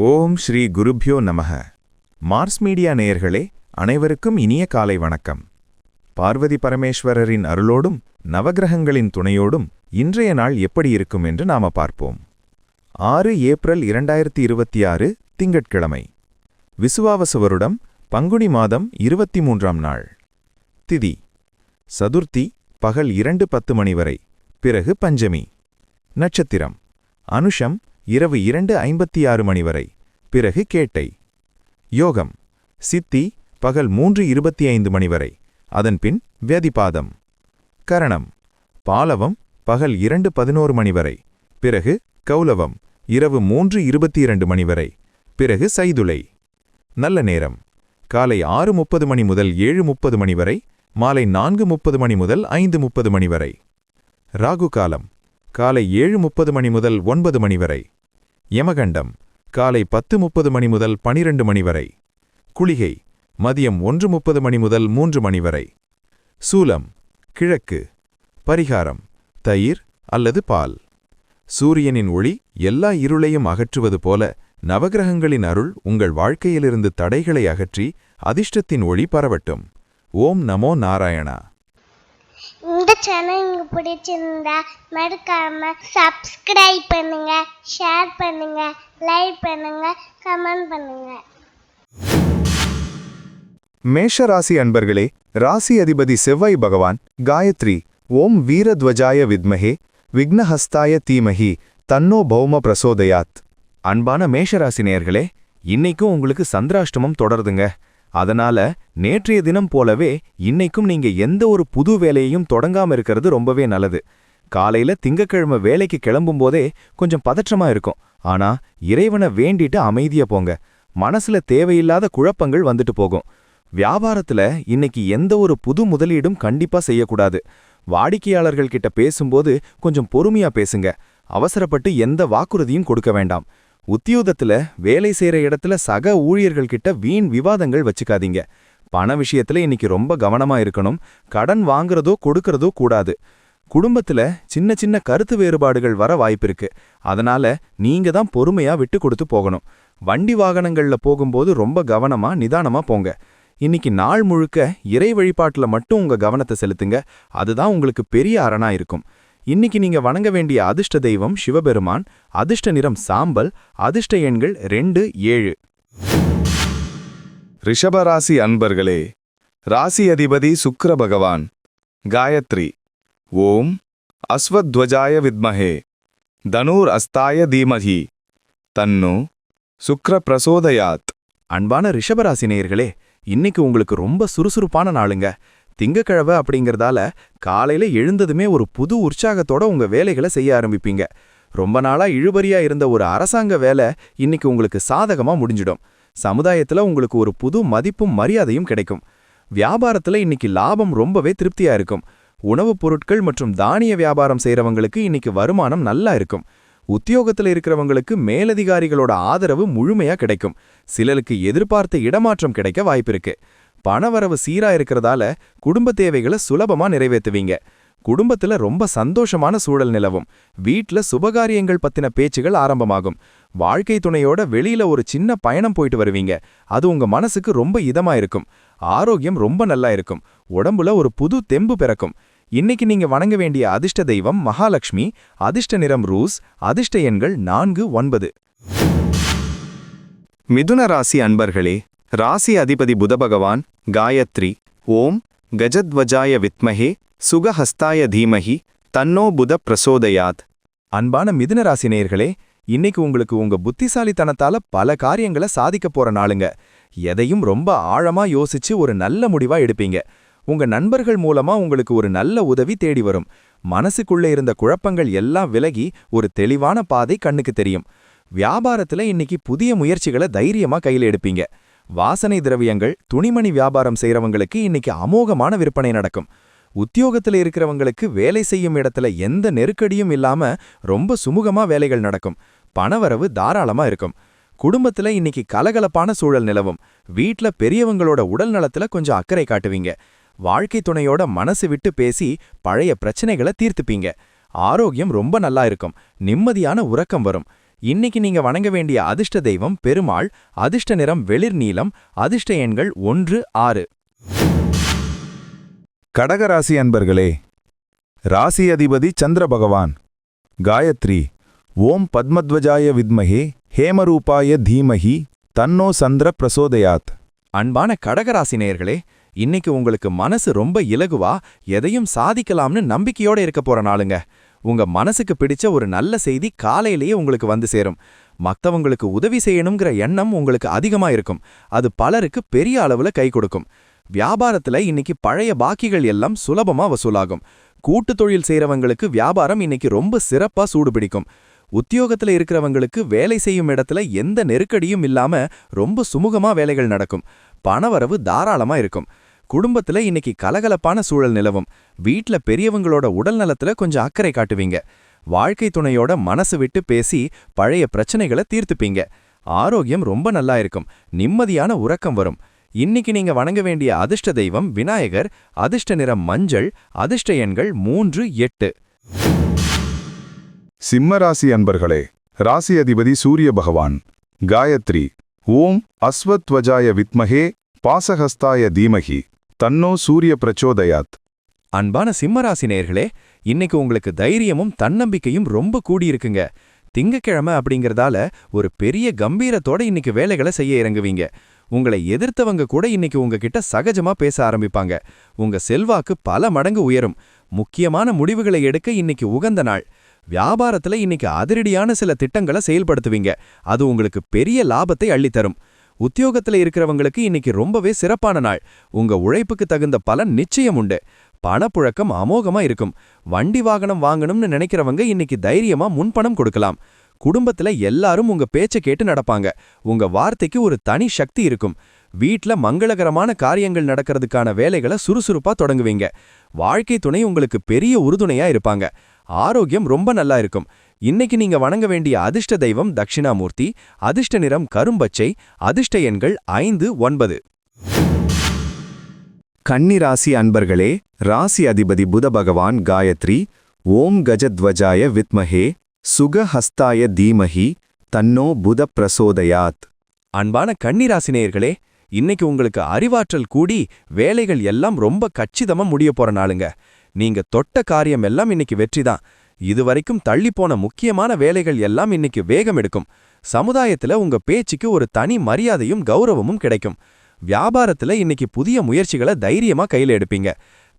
ஓம் ஸ்ரீ குருப்யோ நமக. Mars media நேயர்களே, அனைவருக்கும் இனிய காலை வணக்கம். பார்வதி பரமேஸ்வரரின் அருளோடும் நவகிரகங்களின் துணையோடும் இன்றைய நாள் எப்படி இருக்கும் என்று நாம பார்ப்போம். 6 ஏப்ரல் 2026 திங்கட்கிழமை. விசுவாவசு வருடம் பங்குனி மாதம் 23ஆம் நாள். திதி சதுர்த்தி பகல் 2:10 மணி வரை, பிறகு பஞ்சமி. நட்சத்திரம் அனுஷம் இரவு 2:56 மணி வரை, பிறகு கேட்டை. யோகம் சித்தி பகல் 3:25 மணி வரை, அதன்பின் வியதிபாதம். கரணம் பாலவம் பகல் 2:11 மணி வரை, பிறகு கௌலவம் இரவு 3:22 மணி வரை, பிறகு சைதுளை. நல்ல நேரம் காலை 6:30 மணி முதல் 7:30 மணி வரை, மாலை 4:30 மணி முதல் 5:30 மணி வரை. ராகு காலம் காலை 7:30 மணி முதல் 9 மணி வரை. யமகண்டம் காலை 10:30 மணி முதல் 12 மணி வரை. குளிகை மதியம் 1:30 மணி முதல் 3 மணி வரை. சூலம் கிழக்கு. பரிகாரம் தயிர் அல்லது பால். சூரியனின் ஒளி எல்லா இருளையும் அகற்றுவது போல நவகிரகங்களின் அருள் உங்கள் வாழ்க்கையிலிருந்து தடைகளை அகற்றி அதிர்ஷ்டத்தின் ஒளி பரவட்டும். ஓம் நமோ நாராயணா. இந்த சேனல் உங்களுக்கு பிடிச்சிருந்தா மறக்காம சப்ஸ்கிரைப் பண்ணுங்க, ஷேர் பண்ணுங்க, லைக் பண்ணுங்க, கமெண்ட் பண்ணுங்க. மேஷ ராசி அன்பர்களே, ராசி அதிபதி செவ்வாய் பகவான் காயத்ரி ஓம் வீரத்வஜாய வித்மஹே விக்னஹஸ்தாய தீமஹி தன்னோ பௌம பிரசோதயாத். அன்பான மேஷராசி நேயர்களே, இன்னைக்கும் உங்களுக்கு சந்திராஷ்டமம் தொடருதுங்க. அதனால நேற்றைய தினம் போலவே இன்னைக்கும் நீங்க எந்த ஒரு புது வேலையையும் தொடங்காம இருக்கிறது ரொம்பவே நல்லது. காலையில திங்கக்கிழமை வேலைக்கு கிளம்பும் போதே கொஞ்சம் பதற்றமா இருக்கும். ஆனா இறைவனை வேண்டிட்டு அமைதியா போங்க. மனசுல தேவையில்லாத குழப்பங்கள் வந்துட்டு போகும். வியாபாரத்துல இன்னைக்கு எந்த ஒரு புது முதலீடும் கண்டிப்பா செய்யக்கூடாது. வாடிக்கையாளர்கள் கிட்ட பேசும்போது கொஞ்சம் பொறுமையா பேசுங்க. அவசரப்பட்டு எந்த வாக்குறுதியும் கொடுக்க வேண்டாம். உத்தியோகத்துல வேலை செய்யற இடத்துல சக ஊழியர்கள் கிட்ட வீண் விவாதங்கள் வச்சுக்காதீங்க. பண விஷயத்துல இன்னைக்கு ரொம்ப கவனமா இருக்கணும். கடன் வாங்குறதோ கொடுக்கறதோ கூடாது. குடும்பத்துல சின்ன சின்ன கருத்து வேறுபாடுகள் வர வாய்ப்பிருக்கு. அதனால நீங்க தான் பொறுமையா விட்டு கொடுத்து போகணும். வண்டி வாகனங்கள்ல போகும்போது ரொம்ப கவனமா நிதானமா போங்க. இன்னைக்கு நாள் முழுக்க இறை வழிபாட்டுல மட்டும் உங்க கவனத்தை செலுத்துங்க. அதுதான் உங்களுக்கு பெரிய அரணா இருக்கும். இன்னைக்கு நீங்க வணங்க வேண்டிய அதிர்ஷ்ட தெய்வம் சிவபெருமான். அதிர்ஷ்ட நிறம் சாம்பல். அதிர்ஷ்ட எண்கள் 2, 7. ரிஷபராசி அன்பர்களே, ராசி அதிபதி சுக்கிர பகவான் காயத்ரி ஓம் அஸ்வத்வஜாய வித்மஹே தனூர் அஸ்தாய தீமஹி தன்னு சுக்ர பிரசோதயாத். அன்பான ரிஷபராசி நேயர்களே, இன்னைக்கு உங்களுக்கு ரொம்ப சுறுசுறுப்பான நாளுங்க. திங்கக்கிழமை அப்படிங்கிறதால காலையில எழுந்ததுமே ஒரு புது உற்சாகத்தோட உங்க வேலைகளை செய்ய ஆரம்பிப்பீங்க. ரொம்ப நாளா இழுபறியா இருந்த ஒரு அரசாங்க வேலை இன்னைக்கு உங்களுக்கு சாதகமா முடிஞ்சிடும். சமுதாயத்துல உங்களுக்கு ஒரு புது மதிப்பும் மரியாதையும் கிடைக்கும். வியாபாரத்துல இன்னைக்கு லாபம் ரொம்பவே திருப்தியா இருக்கும். உணவுப் பொருட்கள் மற்றும் தானிய வியாபாரம் செய்யறவங்களுக்கு இன்னைக்கு வருமானம் நல்லா இருக்கும். உத்தியோகத்துல இருக்கிறவங்களுக்கு மேலதிகாரிகளோட ஆதரவு முழுமையா கிடைக்கும். சிலருக்கு எதிர்பார்த்த இடமாற்றம் கிடைக்க வாய்ப்பிருக்கு. பணவரவு சீரா இருக்கிறதால குடும்ப தேவைகளை சுலபமா நிறைவேற்றுவீங்க. குடும்பத்துல ரொம்ப சந்தோஷமான சூழல் நிலவும். வீட்ல சுபகாரியங்கள் பத்தின பேச்சுகள் ஆரம்பமாகும். வாழ்க்கை துணையோட வெளியில ஒரு சின்ன பயணம் போயிட்டு வருவீங்க. அது உங்க மனசுக்கு ரொம்ப இதமா இருக்கும். ஆரோக்கியம் ரொம்ப நல்லா இருக்கும். உடம்புல ஒரு புது தெம்பு பிறக்கும். இன்னைக்கு நீங்க வணங்க வேண்டிய அதிர்ஷ்ட தெய்வம் மகாலட்சுமி. அதிர்ஷ்ட நிறம் ரூஸ். அதிர்ஷ்ட எண்கள் 4, 9. மிதுன ராசி அன்பர்களே, ராசி அதிபதி புத பகவான் காயத்ரி ஓம் கஜத்வஜாய வித்மஹே சுகஹஸ்தாய தீமஹி தன்னோ புத பிரசோதயாத். அன்பான மிதுன ராசி நேயர்களே, இன்னைக்கு உங்களுக்கு உங்க புத்திசாலித்தனத்தால பல காரியங்களை சாதிக்க போற நாளுங்க. எதையும் ரொம்ப ஆழமா யோசிச்சு ஒரு நல்ல முடிவா எடுப்பீங்க. உங்க நண்பர்கள் மூலமா உங்களுக்கு ஒரு நல்ல உதவி தேடி வரும். மனசுக்குள்ளே இருந்த குழப்பங்கள் எல்லாம் விலகி ஒரு தெளிவான பாதை கண்ணுக்கு தெரியும். வியாபாரத்துல இன்னைக்கு புதிய முயற்சிகளை தைரியமா கையில் எடுப்பீங்க. வாசனை திரவியங்கள், துணிமணி வியாபாரம் செய்யறவங்களுக்கு இன்னைக்கு அமோகமான விற்பனை நடக்கும். உத்தியோகத்துல இருக்கிறவங்களுக்கு வேலை செய்யும் இடத்துல எந்த நெருக்கடியும் இல்லாம ரொம்ப சுமூகமா வேலைகள் நடக்கும். பணவரவு தாராளமா இருக்கும். குடும்பத்துல இன்னைக்கு கலகலப்பான சூழல் நிலவும். வீட்ல பெரியவங்களோட உடல் நலத்துல கொஞ்சம் அக்கறை காட்டுவீங்க. வாழ்க்கை துணையோட மனசு விட்டு பேசி பழைய பிரச்சனைகளை தீர்த்துப்பீங்க. ஆரோக்கியம் ரொம்ப நல்லா இருக்கும். நிம்மதியான உறக்கம் வரும். இன்னைக்கு நீங்க வணங்க வேண்டிய அதிர்ஷ்ட தெய்வம் பெருமாள், அதிர்ஷ்ட நிறம் வெளிர் நீலம், அதிர்ஷ்ட எண்கள் 1, 6. கடகராசி அன்பர்களே, ராசி அதிபதி சந்திர பகவான். காயத்ரி. ஓம் பத்மத்வஜாய வித்மஹே ஹேமரூபாய தீமஹி தன்னோ சந்திர பிரசோதயாத். அன்பான கடகராசி நேயர்களே, இன்னைக்கு உங்களுக்கு மனசு ரொம்ப இலகுவா எதையும் சாதிக்கலாம்னு நம்பிக்கையோட இருக்க போற நாளுங்க. உங்க மனசுக்கு பிடிச்ச ஒரு நல்ல செய்தி காலையிலேயே உங்களுக்கு வந்து சேரும். மத்தவங்களுக்கு உதவி செய்யணுங்கிற எண்ணம் உங்களுக்கு அதிகமா இருக்கும். அது பலருக்கு பெரிய அளவுல கை கொடுக்கும். வியாபாரத்துல இன்னைக்கு பழைய பாக்கிகள் எல்லாம் சுலபமா வசூலாகும். கூட்டு தொழில் செய்றவங்களுக்கு வியாபாரம் இன்னைக்கு ரொம்ப சிறப்பா சூடுபிடிக்கும். உத்தியோகத்துல இருக்கிறவங்களுக்கு வேலை செய்யும் இடத்துல எந்த நெருக்கடியும் இல்லாம ரொம்ப சுமூகமா வேலைகள் நடக்கும். பணவரவு தாராளமா இருக்கும். குடும்பத்துல இன்னைக்கு கலகலப்பான சூழல் நிலவும். வீட்ல பெரியவங்களோட உடல் நலத்துல கொஞ்சம் அக்கறை காட்டுவீங்க. வாழ்க்கை துணையோட மனசு விட்டு பேசி பழைய பிரச்சனைகளை தீர்த்துப்பீங்க. ஆரோக்கியம் ரொம்ப நல்லா இருக்கும். நிம்மதியான உறக்கம் வரும். இன்னைக்கு நீங்க வணங்க வேண்டிய அதிர்ஷ்ட தெய்வம் விநாயகர், அதிர்ஷ்ட நிறம் மஞ்சள், அதிர்ஷ்ட எண்கள் 3, 8. சிம்மராசி அன்பர்களே, ராசி அதிபதி சூரிய பகவான். காயத்ரி. ஓம் அஸ்வத்வஜாய வித்மஹே பாசஹஸ்தாய தீமஹி தன்னோ சூரிய பிரச்சோதயாத். அன்பான சிம்மராசி நேயர்களே, இன்னைக்கு உங்களுக்கு தைரியமும் தன்னம்பிக்கையும் ரொம்ப கூடியிருக்குங்க. திங்கக்கிழமை அப்படிங்கறதால ஒரு பெரிய கம்பீரத்தோட இன்னைக்கு வேலைகளை செய்ய இறங்குவீங்க. உங்களை எதிர்த்தவங்க கூட இன்னைக்கு உங்ககிட்ட சகஜமா பேச ஆரம்பிப்பாங்க. உங்க செல்வாக்கு பல மடங்கு உயரும். முக்கியமான முடிவுகளை எடுக்க இன்னைக்கு உகந்த நாள். வியாபாரத்துல இன்னைக்கு அதிரடியான சில திட்டங்களை செயல்படுத்துவீங்க. அது உங்களுக்கு பெரிய லாபத்தை அள்ளித்தரும். உத்தியோகத்துல இருக்கிறவங்களுக்கு இன்னைக்கு ரொம்பவே சிறப்பான நாள். உங்க உழைப்புக்கு தகுந்த பலன் நிச்சயம் உண்டு. பணப்புழக்கம் அமோகமா இருக்கும். வண்டி வாகனம் வாங்கணும்னு நினைக்கிறவங்க இன்னைக்கு தைரியமா முன்பணம் கொடுக்கலாம். குடும்பத்துல எல்லாரும் உங்க பேச்ச கேட்டு நடப்பாங்க. உங்க வார்த்தைக்கு ஒரு தனி சக்தி இருக்கும். வீட்ல மங்களகரமான காரியங்கள் நடக்கிறதுக்கான வேலைகளை சுறுசுறுப்பா தொடங்குவீங்க. வாழ்க்கை துணை உங்களுக்கு பெரிய உறுதுணையா இருப்பாங்க. ஆரோக்கியம் ரொம்ப நல்லா இருக்கும். இன்னைக்கு நீங்க வணங்க வேண்டிய அதிர்ஷ்ட தெய்வம் தட்சிணாமூர்த்தி, அதிர்ஷ்ட நிறம் கரும்பச்சை, அதிர்ஷ்ட எண்கள் 5, 9. கன்னிராசி அன்பர்களே, ராசி அதிபதி புத பகவான். காயத்ரி. ஓம் கஜத்வஜாய வித்மஹே சுகஹஸ்தாய தீமஹி தன்னோ புத பிரசோதயாத். அன்பான கன்னிராசி நேயர்களே, இன்னைக்கு உங்களுக்கு அறிவாற்றல் கூடி வேலைகள் எல்லாம் ரொம்ப கச்சிதமா முடிய போற நாளுங்க. நீங்க தொட்ட காரியம் எல்லாம் இன்னைக்கு வெற்றிதான். இதுவரைக்கும் தள்ளிப்போன முக்கியமான வேலைகள் எல்லாம் இன்னைக்கு வேகம் எடுக்கும். சமுதாயத்துல உங்க பேச்சுக்கு ஒரு தனி மரியாதையும் கௌரவமும் கிடைக்கும். வியாபாரத்துல இன்னைக்கு புதிய முயற்சிகளை தைரியமா கையில எடுப்பீங்க.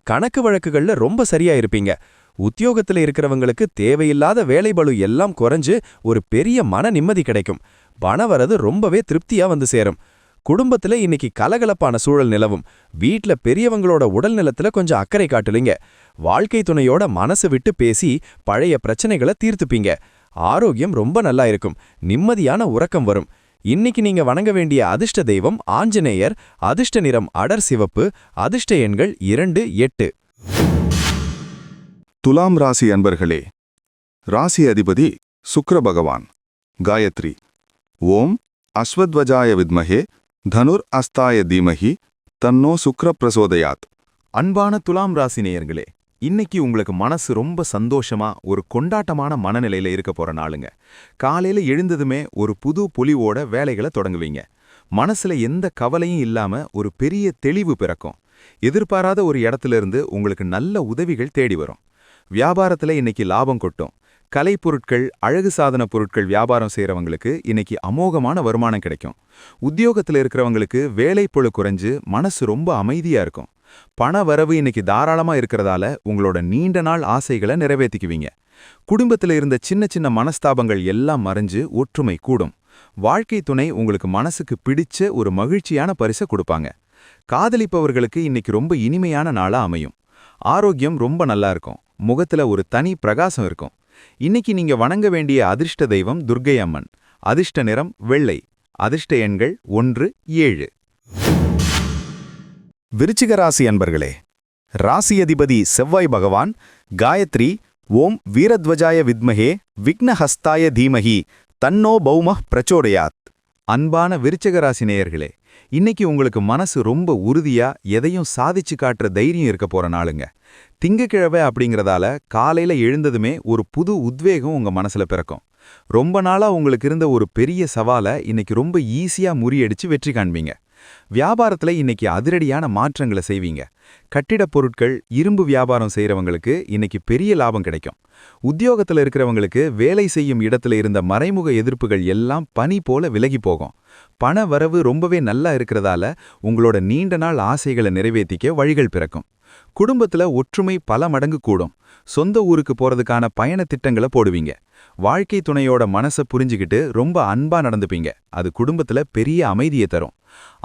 கணக்கு வழக்குகள்ல ரொம்ப சரியா இருப்பீங்க. உத்தியோகத்துல இருக்கிறவங்களுக்கு தேவையில்லாத வேலைபளு எல்லாம் குறைஞ்சு ஒரு பெரிய மன நிம்மதி கிடைக்கும். பணவரது ரொம்பவே திருப்தியா வந்து சேரும். குடும்பத்துல இன்னைக்கு கலகலப்பான சூழல் நிலவும். வீட்ல பெரியவங்களோட உடல் நலத்துல கொஞ்சம் அக்கறை காட்டுலீங்க. வாழ்க்கை துணையோட மனசு விட்டு பேசி பழைய பிரச்சனைகளை தீர்த்துப்பீங்க. ஆரோக்கியம் ரொம்ப நல்லா இருக்கும். நிம்மதியான உறக்கம் வரும். இன்னைக்கு நீங்க வணங்க வேண்டிய அதிர்ஷ்ட தெய்வம் ஆஞ்சநேயர், அதிர்ஷ்ட நிறம் அடர் சிவப்பு, அதிர்ஷ்ட எண்கள் 2, 8. துலாம் ராசி அன்பர்களே, ராசி அதிபதி சுக்கிர பகவான். காயத்ரி. ஓம் அஸ்வத்வஜாய வித்மஹே தனுர் அஸ்தாய தீமஹி தன்னோ சுக்ர பிரசோதயாத். அன்பான துலாம் ராசி நேயர்களே, இன்னைக்கு உங்களுக்கு மனசு ரொம்ப சந்தோஷமா ஒரு கொண்டாட்டமான மனநிலையில இருக்க போற நாளுங்க. காலையில எழுந்ததுமே ஒரு புது பொலிவோட வேலைகளை தொடங்குவீங்க. மனசுல எந்த கவலையும் இல்லாம ஒரு பெரிய தெளிவு பிறக்கும். எதிர்பாராத ஒரு இடத்துல உங்களுக்கு நல்ல உதவிகள் தேடி வரும். வியாபாரத்துல இன்னைக்கு லாபம் கொட்டும். கலைப்பொருட்கள், அழகு சாதன பொருட்கள் வியாபாரம் செய்யறவங்களுக்கு இன்னைக்கு அமோகமான வருமானம் கிடைக்கும். உத்தியோகத்துல இருக்கிறவங்களுக்கு வேலைப்பொழு குறைஞ்சு மனசு ரொம்ப அமைதியா இருக்கும். பண வரவு இன்னைக்கு தாராளமா இருக்கிறதால உங்களோட நீண்ட நாள் ஆசைகளை நிறைவேற்றிக்குவீங்க. குடும்பத்துல இருந்த சின்ன சின்ன மனஸ்தாபங்கள் எல்லாம் மறைஞ்சு ஒற்றுமை கூடும். வாழ்க்கை துணை உங்களுக்கு மனசுக்கு பிடிச்ச ஒரு மகிழ்ச்சியான பரிசை கொடுப்பாங்க. காதலிப்பவர்களுக்கு இன்னைக்கு ரொம்ப இனிமையான நாளா அமையும். ஆரோக்கியம் ரொம்ப நல்லா இருக்கும். முகத்துல ஒரு தனி பிரகாசம் இருக்கும். இன்னைக்கு நீங்க வணங்க வேண்டிய அதிர்ஷ்ட தெய்வம் துர்க்கை அம்மன். அதிர்ஷ்ட நிறம் வெள்ளை. அதிர்ஷ்ட எண்கள் 1, 7. விருச்சிக ராசி அன்பர்களே, ராசி அதிபதி செவ்வாய் பகவான். காயத்ரி. ஓம் வீரத்வஜாய வித்மஹே விக்னஹஸ்தாய தீமஹி தன்னோ பௌமஹ் பிரச்சோதயாத். அன்பான விருச்சிக ராசி நேயர்களே, இன்னைக்கு உங்களுக்கு மனசு ரொம்ப உறுதியா எதையும் சாதிச்சு காட்டுற தைரியம் இருக்க போற நாளுங்க. திங்கக்கிழமை அப்படிங்கறதால காலையில எழுந்ததுமே ஒரு புது உத்வேகம் உங்க மனசுல பிறக்கும். ரொம்ப நாளா உங்களுக்கு இருந்த ஒரு பெரிய சவாலை இன்னைக்கு ரொம்ப ஈஸியா முறியடிச்சு வெற்றி காண்பீங்க. வியாபாரத்துல இன்னைக்கு அதிரடியான மாற்றங்களை செய்வீங்க. கட்டிடப் பொருட்கள், இரும்பு வியாபாரம் செய்யறவங்களுக்கு இன்னைக்கு பெரிய லாபம் கிடைக்கும். உத்தியோகத்துல இருக்கிறவங்களுக்கு வேலை செய்யும் இடத்துல இருந்த மறைமுக எதிர்ப்புகள் எல்லாம் பனி போல விலகி போகும். பண வரவு ரொம்பவே நல்லா இருக்கிறதால உங்களோட நீண்ட நாள் ஆசைகளை நிறைவேற்றிக்க வழிகள் பிறக்கும். குடும்பத்துல ஒற்றுமை பல மடங்கு கூடும். சொந்த ஊருக்கு போறதுக்கான பயண திட்டங்களை போடுவீங்க. வாழ்க்கை துணையோட மனசை புரிஞ்சுக்கிட்டு ரொம்ப அன்பா நடந்துப்பீங்க. அது குடும்பத்துல பெரிய அமைதியை தரும்.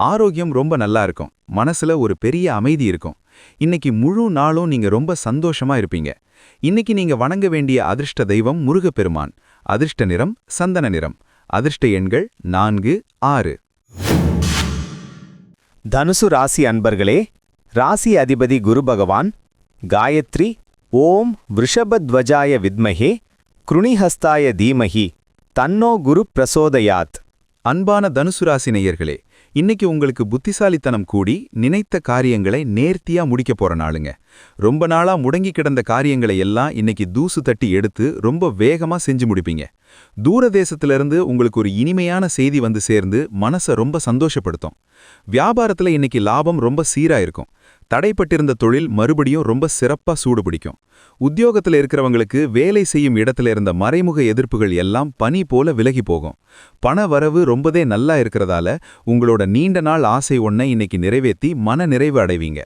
ஆரோக்கியம் ரொம்ப நல்லா இருக்கும். மனசுல ஒரு பெரிய அமைதி இருக்கும். இன்னைக்கு முழு நாளும் நீங்க ரொம்ப சந்தோஷமா இருப்பீங்க. இன்னைக்கு நீங்க வணங்க வேண்டிய அதிர்ஷ்ட தெய்வம் முருகப்பெருமான். அதிர்ஷ்ட நிறம் சந்தன நிறம். அதிர்ஷ்ட எண்கள் 4, 6. தனுசு ராசி அன்பர்களே, ராசி அதிபதி குரு பகவான். காயத்ரி ஓம் விருஷபத்வஜாய வித்மஹே கிருணிஹஸ்தாய தீமஹி தன்னோ குரு பிரசோதயாத். அன்பான தனுசு ராசி நேயர்களே, இன்னைக்கு உங்களுக்கு புத்திசாலித்தனம் கூடி நினைத்த காரியங்களை நேர்த்தியா முடிக்க போற நாளுங்க. ரொம்ப நாளா முடங்கி கிடந்த காரியங்களை எல்லாம் இன்னைக்கு தூசு தட்டி எடுத்து ரொம்ப வேகமா செஞ்சு முடிப்பீங்க. தூரதேசத்திலிருந்து உங்களுக்கு ஒரு இனிமையான செய்தி வந்து சேர்ந்து மனசை ரொம்ப சந்தோஷப்படுத்தும். வியாபாரத்துல இன்னைக்கு லாபம் ரொம்ப சீரா இருக்கும். தடைப்பட்டிருந்த தொழில் மறுபடியும் ரொம்ப சிறப்பா சூடுபிடிக்கும். உத்தியோகத்துல இருக்கிறவங்களுக்கு வேலை செய்யும் இடத்துல இருந்த மறைமுக எதிர்ப்புகள் எல்லாம் பனி போல விலகி போகும். பண வரவு ரொம்பவே நல்லா இருக்கிறதால உங்களோட நீண்ட நாள் ஆசை ஒன்றை இன்னைக்கு நிறைவேற்றி மன நிறைவு அடைவீங்க.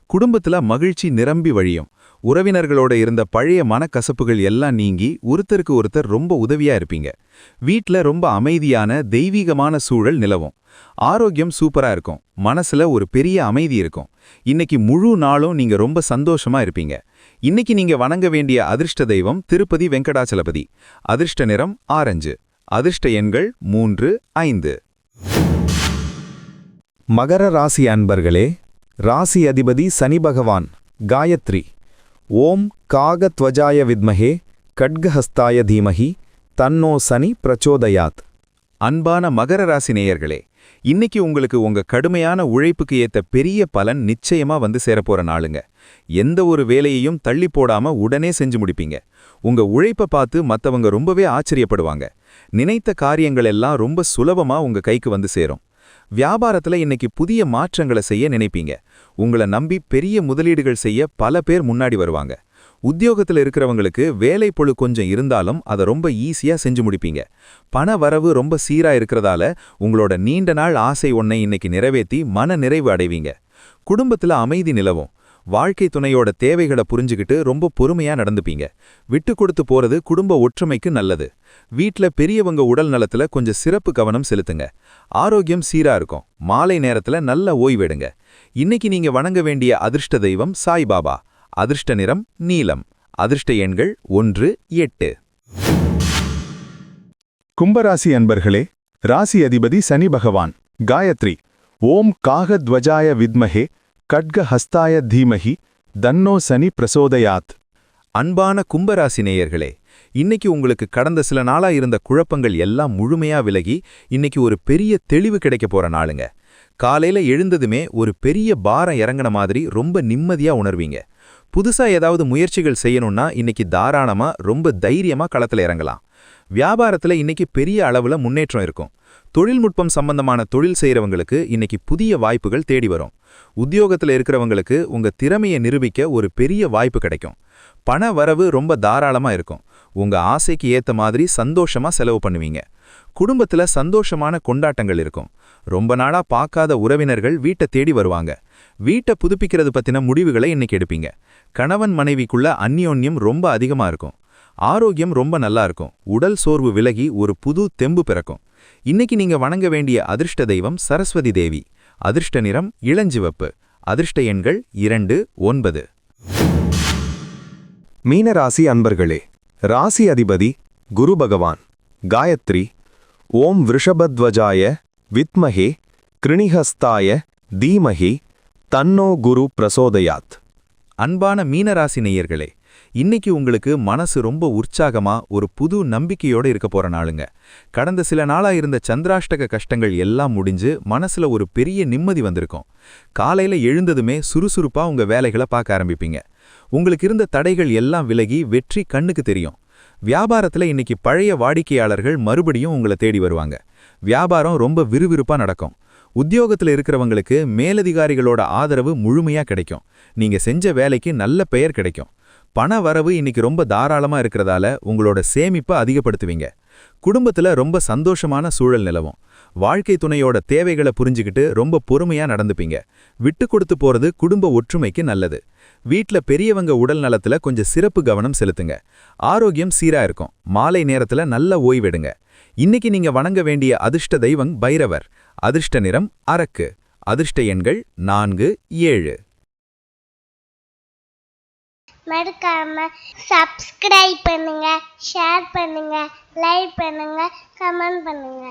குடும்பத்துல மகிழ்ச்சி நிரம்பி வழியும். உறவினர்களோட இருந்த பழைய மனக்கசப்புகள் எல்லாம் நீங்கி ஒருத்தருக்கு ஒருத்தர் ரொம்ப உதவியா இருப்பீங்க. வீட்ல ரொம்ப அமைதியான தெய்வீகமான சூழல் நிலவும். ஆரோக்கியம் சூப்பரா இருக்கும். மனசுல ஒரு பெரிய அமைதி இருக்கும். இன்னைக்கு முழு நாளும் நீங்க ரொம்ப சந்தோஷமா இருப்பீங்க. இன்னைக்கு நீங்க வணங்க வேண்டிய அதிர்ஷ்ட தெய்வம் திருப்பதி வெங்கடாச்சலபதி. அதிர்ஷ்ட நிறம் ஆரஞ்சு. அதிர்ஷ்ட எண்கள் 3, 5. மகர ராசி அன்பர்களே, ராசி அதிபதி சனி பகவான். காயத்ரி ஓம் காகத்வஜாய வித்மஹே கட்கஹஸ்தாய தீமஹி தன்னோ சனி பிரச்சோதயாத். அன்பான மகர ராசி நேயர்களே, இன்னைக்கு உங்களுக்கு உங்க கடுமையான உழைப்புக்கு ஏத்த பெரிய பலன் நிச்சயமா வந்து சேரப்போற நாளுங்க. எந்த ஒரு வேலையையும் தள்ளி போடாம உடனே செஞ்சு முடிப்பீங்க. உங்க உழைப்ப பார்த்து மத்தவங்க ரொம்பவே ஆச்சரியப்படுவாங்க. நினைத்த காரியங்கள் எல்லாம் ரொம்ப சுலபமா உங்க கைக்கு வந்து சேரும். வியாபாரத்துல இன்னைக்கு புதிய மாற்றங்களை செய்ய நினைப்பீங்க. உங்களை நம்பி பெரிய முதலீடுகள் செய்ய பல பேர் முன்னாடி வருவாங்க. உத்தியோகத்துல இருக்கிறவங்களுக்கு வேலைப்பொழு கொஞ்சம் இருந்தாலும் அதை ரொம்ப ஈஸியா செஞ்சு முடிப்பீங்க. பண வரவு ரொம்ப சீரா இருக்கிறதால உங்களோட நீண்ட நாள் ஆசை ஒன்றை இன்னைக்கு நிறைவேற்றி மன நிறைவு அடைவீங்க. குடும்பத்துல அமைதி நிலவும். வாழ்க்கை துணையோட தேவைகளை புரிஞ்சுக்கிட்டு ரொம்ப பொறுமையா நடந்துப்பீங்க. விட்டு கொடுத்து போறது குடும்ப ஒற்றுமைக்கு நல்லது. வீட்ல பெரியவங்க உடல் நலத்துல கொஞ்சம் சிறப்பு கவனம் செலுத்துங்க. ஆரோக்கியம் சீரா இருக்கும். மாலை நேரத்துல நல்ல ஓய்வெடுங்க. இன்னைக்கு நீங்க வணங்க வேண்டிய அதிர்ஷ்ட தெய்வம் சாய்பாபா. அதிர்ஷ்ட நிறம் நீலம். அதிர்ஷ்ட எண்கள் 1, 8. கும்பராசி அன்பர்களே, ராசி அதிபதி சனி பகவான். காயத்ரி ஓம் காகத்வஜாய வித்மஹே கட்கஹஸ்தாய தீமஹி தன்னோ சனி பிரசோதயாத். அன்பான கும்பராசி நேயர்களே, இன்னைக்கு உங்களுக்கு கடந்த சில நாளா இருந்த குழப்பங்கள் எல்லாம் முழுமையா விலகி இன்னைக்கு ஒரு பெரிய தெளிவு கிடைக்க போற நாளுங்க. காலையில எழுந்ததுமே ஒரு பெரிய பாரம் இறங்கின மாதிரி ரொம்ப நிம்மதியா உணர்வீங்க. புதுசா ஏதாவது முயற்சிகள் செய்யணும்னா இன்னைக்கு தாராளமா ரொம்ப தைரியமா களத்துல இறங்கலாம். வியாபாரத்துல இன்னைக்கு பெரிய அளவுல முன்னேற்றம் இருக்கும். தொழில்நுட்பம் சம்பந்தமான தொழில் செய்யறவங்களுக்கு இன்னைக்கு புதிய வாய்ப்புகள் தேடி வரும். உத்தியோகத்துல இருக்கிறவங்களுக்கு உங்க திறமையை நிரூபிக்க ஒரு பெரிய வாய்ப்பு கிடைக்கும். பண வரவு ரொம்ப தாராளமா இருக்கும். உங்க ஆசைக்கு ஏத்த மாதிரி சந்தோஷமா செலவு பண்ணுவீங்க. குடும்பத்துல சந்தோஷமான கொண்டாட்டங்கள் இருக்கும். ரொம்ப நாளா பார்க்காத உறவினர்கள் வீட்டை தேடி வருவாங்க. வீட்டை புதுப்பிக்கிறது பத்தின முடிவுகளை இன்னைக்கு எடுப்பீங்க. கணவன் மனைவிக்குள்ள அந்யோன்யம் ரொம்ப அதிகமா இருக்கும். ஆரோக்கியம் ரொம்ப நல்லா இருக்கும். உடல் சோர்வு விலகி ஒரு புது தெம்பு பிறக்கும். இன்னைக்கு நீங்க வணங்க வேண்டிய அதிர்ஷ்ட தெய்வம் சரஸ்வதி தேவி. அதிர்ஷ்ட நிறம் இளஞ்சிவப்பு. அதிர்ஷ்ட எண்கள் 2, 9. மீனராசி அன்பர்களே, ராசி அதிபதி குரு பகவான். காயத்ரி ஓம் விருஷபத்வஜாய வித்மஹே கிருணிஹஸ்தாய தீமஹி தன்னோ குரு பிரசோதயாத். அன்பான மீனராசி நேயர்களே, இன்னைக்கு உங்களுக்கு மனசு ரொம்ப உற்சாகமா ஒரு புது நம்பிக்கையோட இருக்க போற நாளுங்க. கடந்த சில நாளா இருந்த சந்திராஷ்டக கஷ்டங்கள் எல்லாம் முடிஞ்சு மனசுல ஒரு பெரிய நிம்மதி வந்திருக்கும். காலையில எழுந்ததுமே சுறுசுறுப்பா உங்க வேலைகளை பார்க்க ஆரம்பிப்பீங்க. உங்களுக்கு இருந்த தடைகள் எல்லாம் விலகி வெற்றி கண்ணுக்கு தெரியும். வியாபாரத்துல இன்னைக்கு பழைய வாடிக்கையாளர்கள் மறுபடியும் உங்களை தேடி வருவாங்க. வியாபாரம் ரொம்ப விறுவிறுப்பா நடக்கும். உத்தியோகத்துல இருக்கிறவங்களுக்கு மேலதிகாரிகளோட ஆதரவு முழுமையா கிடைக்கும். நீங்க செஞ்ச வேலைக்கு நல்ல பெயர் கிடைக்கும். பண வரவு இன்னைக்கு ரொம்ப தாராளமா இருக்கிறதால உங்களோட சேமிப்பை அதிகப்படுத்துவீங்க. குடும்பத்துல ரொம்ப சந்தோஷமான சூழல் நிலவும். வாழ்க்கை துணையோட தேவைகளை புரிஞ்சுக்கிட்டு ரொம்ப பொறுமையா நடந்துப்பீங்க. விட்டு கொடுத்து போறது குடும்ப ஒற்றுமைக்கு நல்லது. வீட்ல பெரியவங்க உடல் நலத்துல கொஞ்சம் சிறப்பு கவனம் செலுத்துங்க. ஆரோக்கியம் சீரா இருக்கும். மாலை நேரத்துல நல்ல ஓய்வெடுங்க. இன்னைக்கு நீங்க வணங்க வேண்டிய அதிர்ஷ்ட தெய்வம் பைரவர். அதிர்ஷ்ட நிறம் அரக்கு. அதிர்ஷ்ட எண்கள் 4, 7. மறக்காம சப்ஸ்கிரைப் பண்ணுங்க, ஷேர் பண்ணுங்க, லைக் பண்ணுங்க, கமெண்ட் பண்ணுங்க.